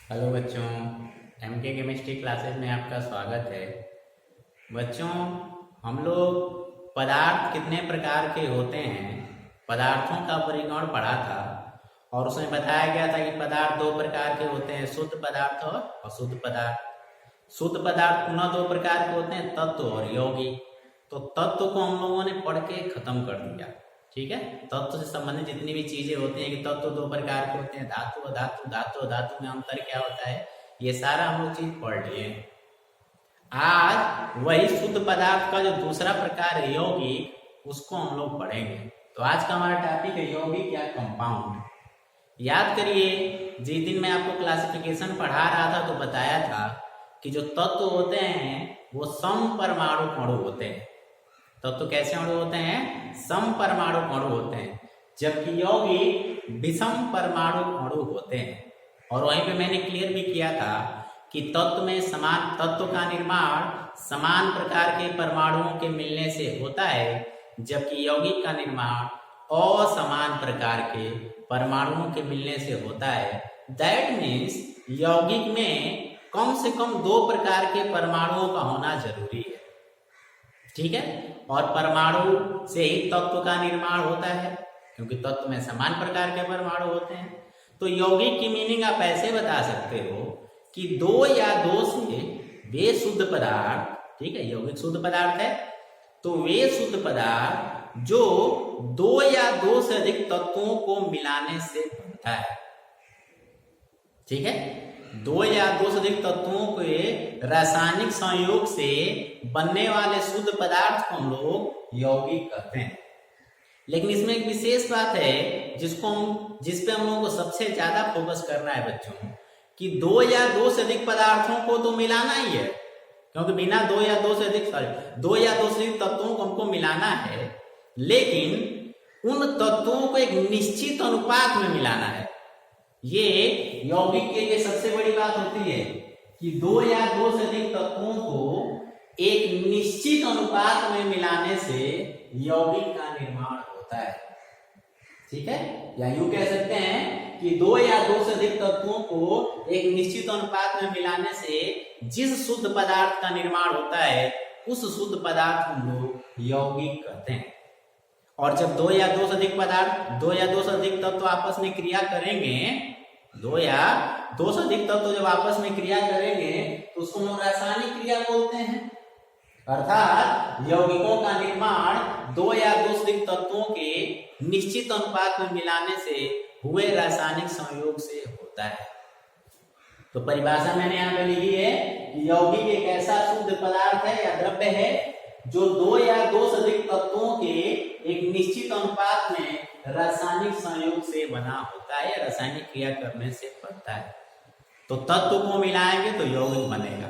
Hello बच्चों, MK chemistry classes में आपका स्वागत है। बच्चों, हम लोग पदार्थ कितने प्रकार के होते हैं, पदार्थों का परिगण पढ़ा था और उसमें बताया गया था कि पदार्थ दो प्रकार के होते हैं, शुद्ध पदार्थ और अशुद्ध पदार्थ। शुद्ध पदार्थ पुनः दो प्रकार के होते हैं, तत्व और यौगिक। तो तत्व को हम लोगों ने पढ़ के खत्म कर दिया। ठीक है, तत्व से संबंधित जितनी भी चीजें होती हैं कि तत्व दो प्रकार के होते हैं, धातु धातु धातु धातु में अंतर क्या होता है, ये सारा हम लोग चीज पढ़ लिए। आज वही शुद्ध पदार्थ का जो दूसरा प्रकार है यौगिक, उसको हम लोग पढ़ेंगे। तो आज का हमारा टॉपिक है यौगिक या कंपाउंड। याद करिए, जिस दिन मैं आपको क्लासिफिकेशन पढ़ा रहा था तो बताया था कि जो तत्व होते हैं वो समपरमाणु अणु होते हैं। तत्व कैसे अणु होते हैं? समपरमाणु अणु होते हैं, जबकि यौगिक विषम परमाणु अणु होते हैं। और वहीं पे मैंने क्लियर भी किया था कि तत्व में समान तत्व का निर्माण समान प्रकार के परमाणुओं के मिलने से होता है, जबकि यौगिक का निर्माण असमान प्रकार के परमाणुओं के मिलने से होता है। दैट मीन्स यौगिक में कम से कम दो प्रकार के परमाणुओं का होना जरूरी है। ठीक है, और परमाणु से ही तत्व का निर्माण होता है, क्योंकि तत्व में समान प्रकार के परमाणु होते हैं। तो यौगिक की मीनिंग आप ऐसे बता सकते हो कि दो या दो से वे शुद्ध पदार्थ, ठीक है, यौगिक शुद्ध पदार्थ है, तो वे शुद्ध पदार्थ जो दो या दो से अधिक तत्वों को मिलाने से बनता है। ठीक है, दो या दो से अधिक तत्वों के रासायनिक संयोग से बनने वाले शुद्ध पदार्थ को हम लोग यौगिक कहते हैं। लेकिन इसमें एक विशेष बात है जिस पे हम लोगों को सबसे ज्यादा फोकस करना है बच्चों, कि दो या दो से अधिक पदार्थों को तो मिलाना ही है, क्योंकि बिना दो या दो से अधिक तत्वों को हमको मिलाना है, लेकिन उन तत्वों को एक निश्चित अनुपात में मिलाना है। ये यौगिक के लिए सबसे बड़ी बात होती है कि दो या दो से अधिक तत्वों को एक निश्चित अनुपात में मिलाने से यौगिक का निर्माण होता है। ठीक है, या यूं कह सकते हैं कि दो या दो से अधिक तत्वों को एक निश्चित अनुपात में मिलाने से जिस शुद्ध पदार्थ का निर्माण होता है उस शुद्ध पदार्थ को हम लोग यौगिक कहते हैं। और जब दो या दो से अधिक तत्व आपस में क्रिया करेंगे, दो या दो से अधिक तत्व जब आपस में क्रिया करेंगे तो उसको हम रासायनिक क्रिया बोलते हैं। अर्थात यौगिकों का निर्माण दो या दो से अधिक तत्वों के निश्चित अनुपात में मिलाने से हुए रासायनिक संयोग से होता है। तो परिभाषा मैंने यहाँ पे लिखी है कि यौगिक एक ऐसा शुद्ध पदार्थ है या द्रव्य है जो दो या दो से अधिक तत्वों के एक निश्चित अनुपात में रासायनिक संयोग से बना होता है, रासायनिक क्रिया करने से बनता है। तो तत्व को मिलाएंगे तो यौगिक बनेगा।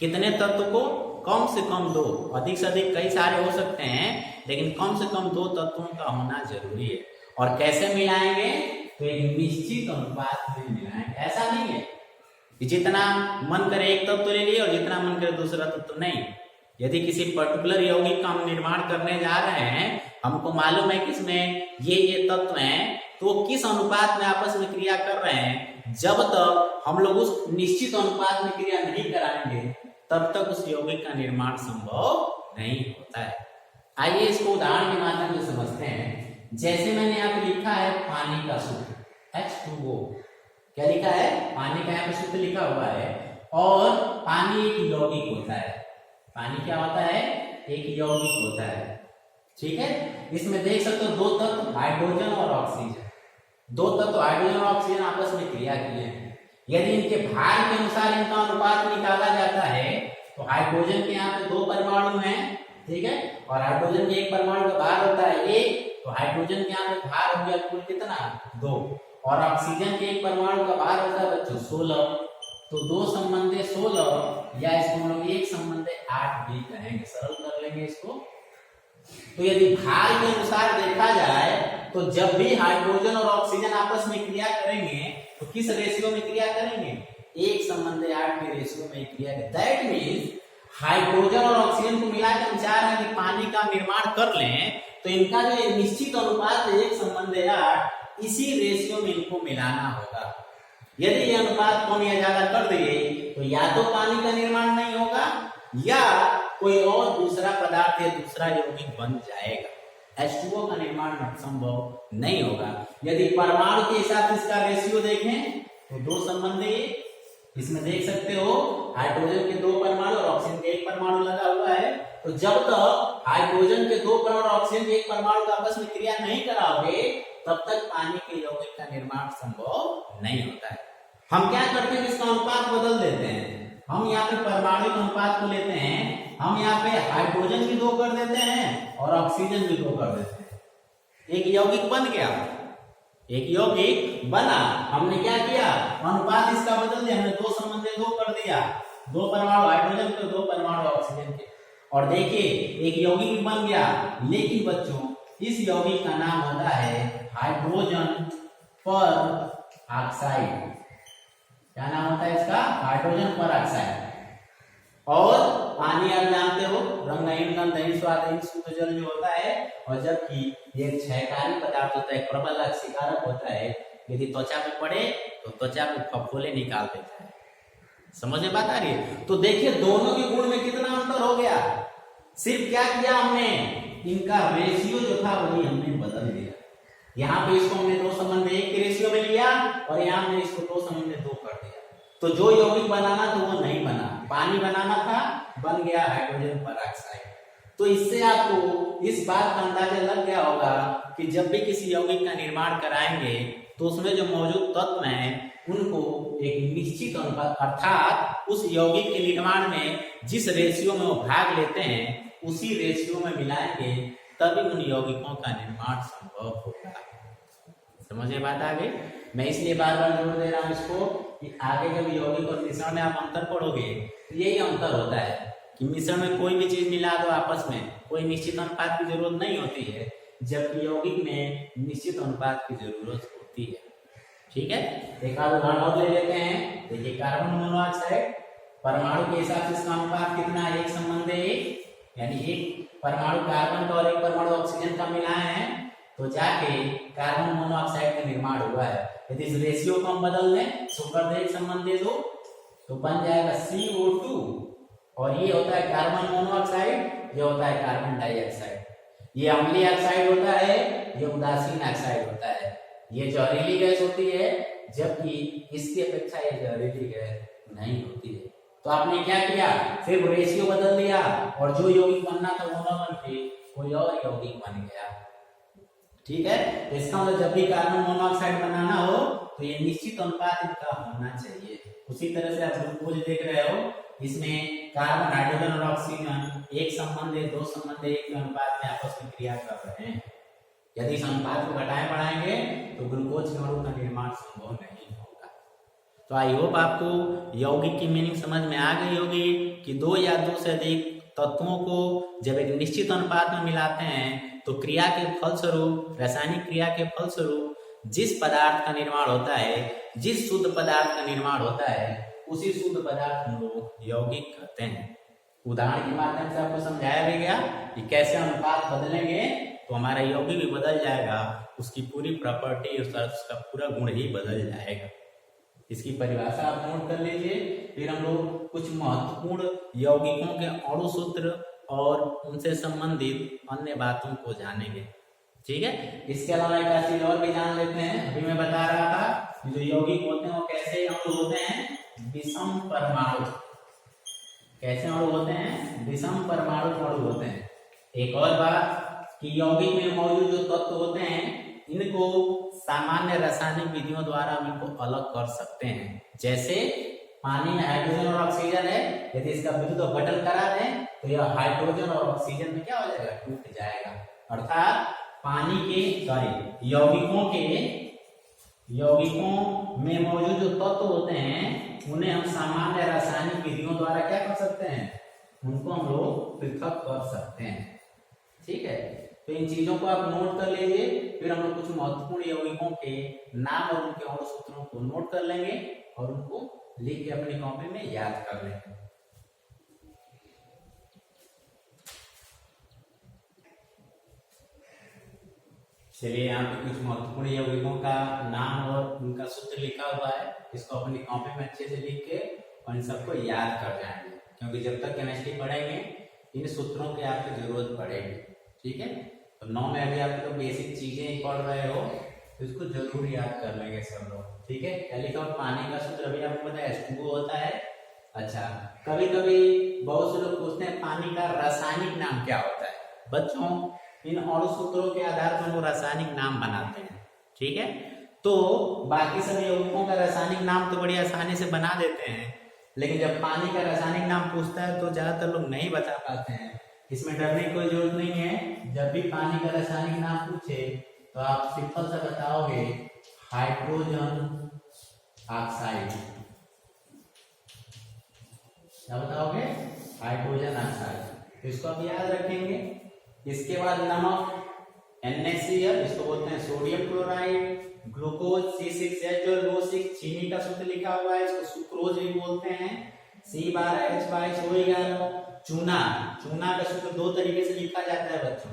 कितने तत्व को? कम से कम दो, अधिक से अधिक कई सारे हो सकते हैं, लेकिन कम से कम दो तत्वों का होना जरूरी है। और कैसे मिलाएंगे? तो एक निश्चित अनुपात में मिलाएंगे। ऐसा नहीं है कि जितना मन करे एक तत्व ले लिए और जितना मन करे दूसरा तत्व नहीं। यदि किसी पर्टिकुलर यौगिक का हम निर्माण करने जा रहे हैं, हमको मालूम है कि इसमें ये तत्व हैं, तो किस अनुपात में आपस में क्रिया कर रहे हैं, जब तक हम लोग उस निश्चित अनुपात में क्रिया नहीं कराएंगे तब तक उस यौगिक का निर्माण संभव नहीं होता है। आइए इसको उदाहरण के माध्यम से समझते हैं। जैसे मैंने यहाँ पे लिखा है पानी का सूत्र H2O, क्या लिखा है? पानी का यहाँ पे सूत्र लिखा हुआ है, और पानी एक यौगिक होता है। पानी क्या होता है? एक यौगिक होता है। ठीक है, इसमें देख सकते हो दो तत्व हाइड्रोजन और ऑक्सीजन, दो तत्व हाइड्रोजन और ऑक्सीजन आपस में क्रिया किए हैं। यदि इनके भार के अनुसार इनका अनुपात निकाला जाता है तो हाइड्रोजन के यहाँ पे दो परमाणु हैं, ठीक है, और हाइड्रोजन के एक परमाणु का भार होता है 1, तो हाइड्रोजन के यहाँ पे भार हो गया कुल कितना? 2, और ऑक्सीजन के एक परमाणु का भार होता है बच्चों 16, तो 2 संबंधे 16, या इसको हम लोग 1 संबंधे 8 भी कहेंगे, सरल कर लेंगे इसको। तो यदि भार के अनुसार देखा जाए तो जब भी हाइड्रोजन और ऑक्सीजन आपस में क्रिया करेंगे तो किस रेशियो में क्रिया करेंगे? 1 संबंधे 8 के रेशियो में क्रिया करेंगे। दैट मीन्स हाइड्रोजन और ऑक्सीजन को मिलाकर हम चाह रहे हैं कि पानी का निर्माण कर लें, तो इनका जो निश्चित अनुपात है 1 संबंधे 8, इसी रेशियो में इनको मिलाना होगा। यदि ये अनुपात कम या ज्यादा कर दिए तो या तो पानी का निर्माण नहीं होगा या कोई और दूसरा पदार्थ या दूसरा यौगिक बन जाएगा। H2O का निर्माण संभव नहीं होगा। यदि परमाणु के साथ इसका रेशियो देखें तो दो संबंधी इसमें देख सकते हो, हाइड्रोजन के 2 परमाणु और ऑक्सीजन के 1 परमाणु लगा हुआ है। तो जब तक हाइड्रोजन के 2 परमाणु और ऑक्सीजन के 1 परमाणु का आपस में क्रिया नहीं कराओगे तब तक पानी के यौगिक का निर्माण संभव नहीं होता है। हम क्या करते हैं, इसका अनुपात बदल देते हैं। हम यहाँ पे परमाणु अनुपात को लेते हैं, हम यहाँ पे हाइड्रोजन भी 2 कर देते हैं और ऑक्सीजन भी 2 कर देते हैं। एक यौगिक बन गया, एक यौगिक बना। हमने क्या किया, अनुपात इसका बदल दिया, हमने 2 संबंधी 2 कर दिया, 2 परमाणु हाइड्रोजन के 2 परमाणु ऑक्सीजन के। और देखिए एक यौगिक बन गया, लेकिन बच्चों इस यौगिक का नाम होता है हाइड्रोजन पर ऑक्साइड। क्या नाम होता है इसका, हाइड्रोजन पर ऑक्साइड। और पानी आप जानते हो रंगहीन गंधहीन स्वादहीन शुद्ध जल जो होता है, और जबकि ये क्षयकारी पदार्थ होता है, प्रबल अक्षीकारक होता है। यदि त्वचा पे पड़े तो त्वचा पे फफोले निकाल देता है। समझ में बात आ रही है? तो देखिए दोनों के गुण में कितना अंतर हो गया। सिर्फ क्या किया हमने, इनका रेशियो जो था वही हमने बदल दिया। यहाँ पे इसको हमने 2 संबंध 1 के रेशियो में लिया और यहाँ हमने इसको 2 संबंध 2 कर दिया। तो जो यौगिक बनाना था वो नहीं बना, पानी बनाना था, बन गया हाइड्रोजन पेरोक्साइड। तो इससे आपको इस बात का अंदाजा लग गया होगा कि जब भी किसी यौगिक का निर्माण कराएंगे तो उसमें जो मौजूद तत्व हैं उनको एक निश्चित अनुपात अर्थात उस यौगिक के निर्माण में जिस रेशियो में वो भाग लेते हैं उसी रेशियो में मिलाएंगे, तभी उन यौगिकों का निर्माण संभव होगा। समझे बात आ गई? मैं इसलिए बार बार जोर दे रहा हूं इसको कि आगे जब यौगिक और मिश्रण में आप अंतर पढ़ोगे तो यही अंतर होता है कि मिश्रण में कोई भी चीज मिला दो आपस में, कोई निश्चित अनुपात की जरूरत नहीं होती है, जबकि यौगिक में निश्चित अनुपात की जरूरत होती है। ठीक है, एक उदाहरण और ले लेते हैं। देखिए कार्बन मोनोऑक्साइड, परमाणु के हिसाब से इसका अनुपात कितना है, 1 संबंध 1, यानी 1 परमाणु कार्बन का और 1 परमाणु ऑक्सीजन का मिलाए हैं तो जाके कार्बन मोनोऑक्साइड का निर्माण हुआ है। यदि इस रेशियो को हम बदल दें, सुपर 1 संबंध 2 तो बन जाएगा CO2, और ये होता है कार्बन मोनोऑक्साइड, ये होता है कार्बन डाइऑक्साइड। ये अम्लीय ऑक्साइड होता है, ये उदासीन ऑक्साइड होता है। ये जहरीली गैस होती है, जबकि इसकी अपेक्षा ये जहरीली गैस नहीं होती है। तो आपने क्या किया, सिर्फ रेशियो बदल दिया और जो यौगिक बनना था वो न बन के कोई और यौगिक बन गया। ठीक है, तो इसका मतलब जब भी कार्बन मोनोऑक्साइड बनाना हो तो ये निश्चित अनुपात इनका होना चाहिए। उसी तरह से आप ग्लूकोज देख रहे हो, इसमें कार्बन हाइड्रोजन और ऑक्सीजन 1 संबंध 2 संबंध 1 के अनुपात में आपस में क्रिया कर रहे हैं। यदि इस अनुपात को घटाएं बढ़ाएंगे तो ग्लूकोज के अणु का निर्माण संभव नहीं होगा। तो आई होप आपको यौगिक की मीनिंग समझ में आ गई होगी कि 2 या 2 से अधिक तत्वों को जब एक निश्चित अनुपात में मिलाते हैं तो क्रिया के फलस्वरूप, रासायनिक क्रिया के फलस्वरूप जिस पदार्थ का निर्माण होता है, जिस शुद्ध पदार्थ का निर्माण होता है, उसी शुद्ध पदार्थ हम लोग यौगिक कहते हैं। उदाहरण के माध्यम से आपको समझाया भी गया कि कैसे अनुपात बदलेंगे तो हमारा यौगिक भी बदल जाएगा, उसकी पूरी प्रॉपर्टी उसका पूरा गुण ही बदल जाएगा। इसकी परिभाषा आप नोट कर लीजिए। फिर हम लोग कुछ महत्वपूर्ण यौगिकों के अणु सूत्र और उनसे संबंधित अन्य बातों को जानेंगे। ठीक है, इसके अलावा एक चीज और भी जान लेते हैं। अभी मैं बता रहा था कि जो यौगिक होते हैं वो कैसे अणु होते हैं, विषम परमाणु। कैसे अणु होते हैं, विषम परमाणु अणु होते हैं। एक और बात कि यौगिक में मौजूद जो तत्व होते हैं इनको सामान्य रासायनिक विधियों द्वारा हम इनको अलग कर सकते हैं। जैसे पानी में हाइड्रोजन और ऑक्सीजन है, यदि इसका विद्युत अपघटन करा दें तो यह हाइड्रोजन और ऑक्सीजन में क्या हो जाएगा, टूट जाएगा। अर्थात पानी के यौगिकों में मौजूद जो तत्व होते हैं उन्हें हम सामान्य रासायनिक विधियों द्वारा क्या कर सकते हैं, उनको हम लोग पृथक कर सकते हैं। ठीक है, तो इन चीजों को आप नोट कर लीजिए। फिर हम लोग कुछ महत्वपूर्ण यौगिकों के नाम और उनके अणु सूत्रों को नोट कर लेंगे और उनको लिख के अपनी कॉपी में याद कर लेंगे। चलिए यहाँ पे कुछ महत्वपूर्ण यौगिकों का नाम और उनका सूत्र लिखा हुआ है, इसको अपनी कॉपी में अच्छे से लिख के और इन सबको याद कर जाएंगे, क्योंकि जब तक केमिस्ट्री पढ़ेंगे इन सूत्रों की आपको जरूरत पड़ेगी। ठीक है, तो 9 में अभी आप लोग बेसिक चीजें ही पढ़ रहे हो तो इसको जरूर याद कर लेंगे सब लोग। ठीक है, क्या लिखा हुआ पानी का सूत्र अभी आपको पता है H2O होता है। अच्छा, कभी कभी बहुत से लोग पूछते हैं पानी का रासायनिक नाम क्या होता है। बच्चों, इन अणु सूत्रों के आधार पर वो रासायनिक नाम बनाते हैं। ठीक है, तो बाकी सभी यौगिकों का रासायनिक नाम तो बड़ी आसानी से बना देते हैं, लेकिन जब पानी का रासायनिक नाम पूछता है तो ज्यादातर लोग नहीं बता पाते हैं। इसमें डरने की कोई जरूरत नहीं है। जब भी पानी का रासायनिक नाम पूछे तो आप सिंपल सा बताओगे हाइड्रोजन ऑक्साइड। क्या बताओगे? Hydrogen oxide. इसको आप याद रखेंगे। इसके बाद नमक NaCl, इसको बोलते हैं सोडियम क्लोराइड। ग्लूकोज C6H12O6, चीनी का सूत्र लिखा हुआ है, इसको सुक्रोज भी बोलते हैं। C12H22O11। चूना, चूना का सूत्र दो तरीके से लिखा जाता है बच्चों।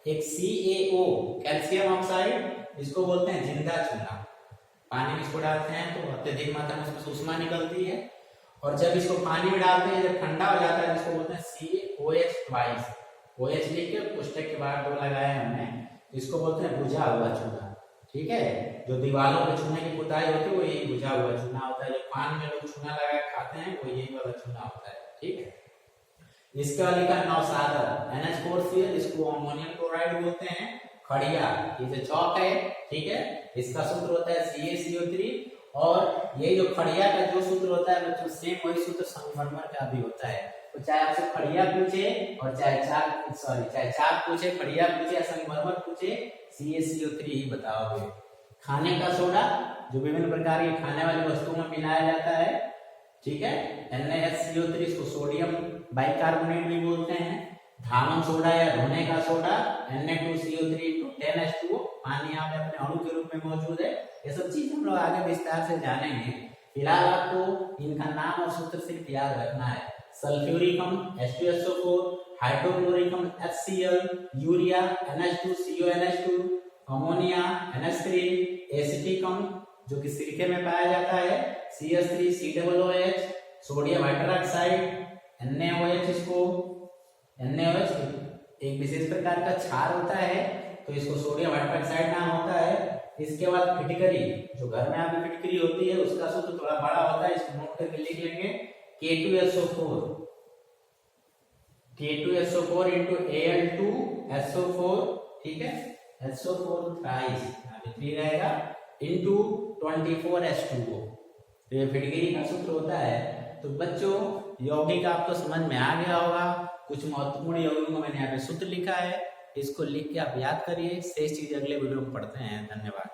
एक CaO कैल्शियम ऑक्साइड, इसको बोलते हैं जिंदा चूना। पानी में इसको डालते हैं तो अत्यधिक मात्रा में इसमें ऊष्मा निकलती है, और जब इसको पानी में डालते हैं जब ठंडा हो जाता है इसको बोलते हैं CaOH OH लिख के पुस्तक के बाद 2 लगाया है हमने, इसको बोलते हैं बुझा हुआ चूना। ठीक है, जो दीवारों पे चूने की पुताई होती है वो यही बुझा हुआ चूना होता है। जो पान में लोग चूना लगा खाते हैं वो यही वाला चूना होता है। ठीक है, इसके बाद लिखा नौसादर NH4Cl, इसको अमोनियम क्लोराइड बोलते हैं। खड़िया, ये जो चौक है, ठीक है, इसका सूत्र होता है CaCO3। और ये जो खड़िया का जो सूत्र होता है बच्चों, सेम वही सूत्र संगमरमर का भी होता है। तो चाहे आपसे खड़िया पूछे और चाहे चाक पूछे, खड़िया पूछे या संगमरमर पूछे, CaCO3 ही बताओगे। खाने का सोडा, जो विभिन्न प्रकार की खाने वाली वस्तुओं में मिलाया जाता है। ठीक है, NaCO3, इसको सोडियम बाइकार्बोनेट भी बोलते हैं। धावन सोडा या धोने का सोडा Na2CO3 पानी यहाँ पे अपने अणु के रूप में मौजूद है। ये सब चीज हम लोग आगे विस्तार से जानेंगे। फिलहाल आपको इनका नाम और सूत्र सिर्फ याद रखना है। Sulphuricum H2SO4, हाइड्रोक्लोरिकम HCl, urea NH2CONH2, ammonia NH3, एसिटिकम जो कि सिरके में पाया जाता है CH3COOH, सोडियम हाइड्रोक्साइड NaOH, इसको NaOH एक विशेष प्रकार का क्षार होता है तो इसको सोडियम हाइड्रोक्साइड नाम होता है। इसके बाद फिटकरी, जो घर में आपकी फिटकरी होती है उसका सूत्र थोड़ा बड़ा होता है, इसको नोट करके लिख लेंगे K2SO4 into Al2SO4। ठीक है, SO4 थ्राइस अभी 3 रहेगा into 24H2O। तो ये फिटकरी का सूत्र होता है। तो बच्चों, यौगिक आपको समझ में आ गया होगा। कुछ महत्वपूर्ण यौगिकों मैंने यहाँ पे सूत्र लिखा है, इसको लिख के आप याद करिए। शेष चीज अगले वीडियो में पढ़ते हैं। धन्यवाद।